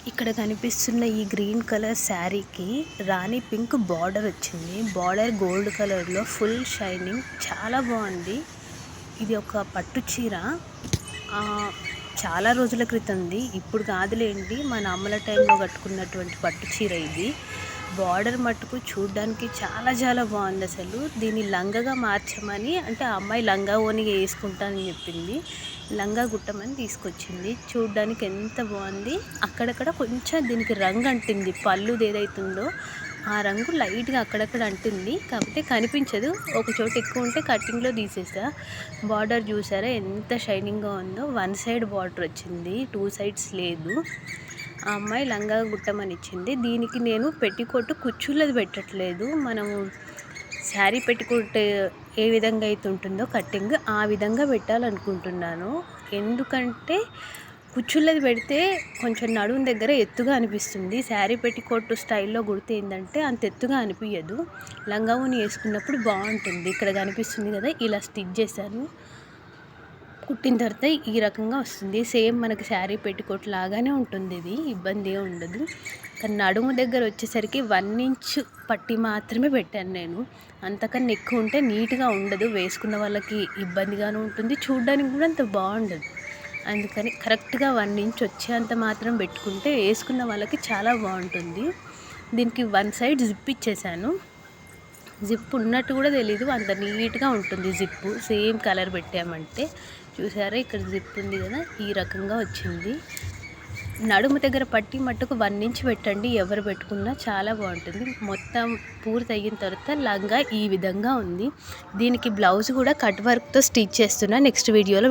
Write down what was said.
ఇక్కడ కనిపిస్తున్న ఈ గ్రీన్ కలర్ శారీకి రాణి పింక్ బార్డర్ వచ్చింది. బార్డర్ గోల్డ్ కలర్లో ఫుల్ షైనింగ్, చాలా బాగుంది. ఇది ఒక పట్టు చీర. చాలా రోజుల క్రితంది, ఇప్పుడు కాదులేండి, మన అమ్మల టైంలో కట్టుకున్నటువంటి పట్టు చీర ఇది. బార్డర్ మట్టుకు చూడడానికి చాలా చాలా బాగుంది. అసలు దీన్ని లంగాగా మార్చమని, అంటే ఆ అమ్మాయి లంగా ఓనిగా వేసుకుంటానని చెప్పింది. లంగా గుట్టమని తీసుకొచ్చింది. చూడడానికి ఎంత బాగుంది. అక్కడక్కడ కొంచెం దీనికి రంగు అంటింది. పళ్ళుది ఏదైతుందో ఆ రంగు లైట్గా అక్కడక్కడ అంటుంది, కాకపోతే కనిపించదు. ఒక చోట ఎక్కువ ఉంటే కటింగ్లో తీసేసా. బార్డర్ చూసారా ఎంత షైనింగ్గా ఉందో. వన్ సైడ్ బార్డర్ వచ్చింది, టూ సైడ్స్ లేదు. ఆ అమ్మాయి లంగా గుట్టమని ఇచ్చింది. దీనికి నేను పెట్టికోటు కుచ్చులది పెట్టట్లేదు. మనము శారీ పెట్టికోట్ ఏ విధంగా అయితే ఉంటుందో కటింగ్, ఆ విధంగా పెట్టాలనుకుంటున్నాను. ఎందుకంటే కుచ్చులది పెడితే కొంచెం నడుము దగ్గర ఎత్తుగా అనిపిస్తుంది. శారీ పెట్టికోట్ స్టైల్లో కుడితే ఏంటంటే అంత ఎత్తుగా అనిపించదు. లంగా ఓని వేసుకున్నప్పుడు బాగుంటుంది. ఇక్కడ కనిపిస్తుంది కదా, ఇలా స్టిచ్ చేశాను. కుట్టిన తర్వాత ఈ రకంగా వస్తుంది. సేమ్ మనకి శారీ పెట్టికోట్ లాగానే ఉంటుంది. ఇది ఇబ్బంది ఉండదు. కానీ నడుము దగ్గర వచ్చేసరికి 1 ఇంచ్ పట్టి మాత్రమే పెట్టాను నేను. అంతకన్నా ఎక్కువ ఉంటే నీట్గా ఉండదు, వేసుకున్న వాళ్ళకి ఇబ్బందిగాను ఉంటుంది, చూడడానికి కూడా అంత బాగుండదు. అందుకని కరెక్ట్గా 1 ఇంచ్ వచ్చేంత మాత్రం పెట్టుకుంటే వేసుకున్న వాళ్ళకి చాలా బాగుంటుంది. దీనికి 1 సైడ్ జిప్ ఇచ్చేసాను. జిప్ ఉన్నట్టు కూడా తెలీదు, అంత నీట్గా ఉంటుంది జిప్పు. సేమ్ కలర్ పెట్టామంటే. చూసారా ఇక్కడ జిప్ ఉంది కదా, ఈ రకంగా వచ్చింది. నడుము దగ్గర పట్టి మట్టుకు 1 ఇంచ్ పెట్టండి, ఎవరు పెట్టుకున్నా చాలా బాగుంటుంది. మొత్తం పూర్తి అయిన తర్వాత లంగా ఈ విధంగా ఉంది. దీనికి బ్లౌజ్ కూడా కట్ వర్క్తో స్టిచ్ చేస్తున్నా, నెక్స్ట్ వీడియోలో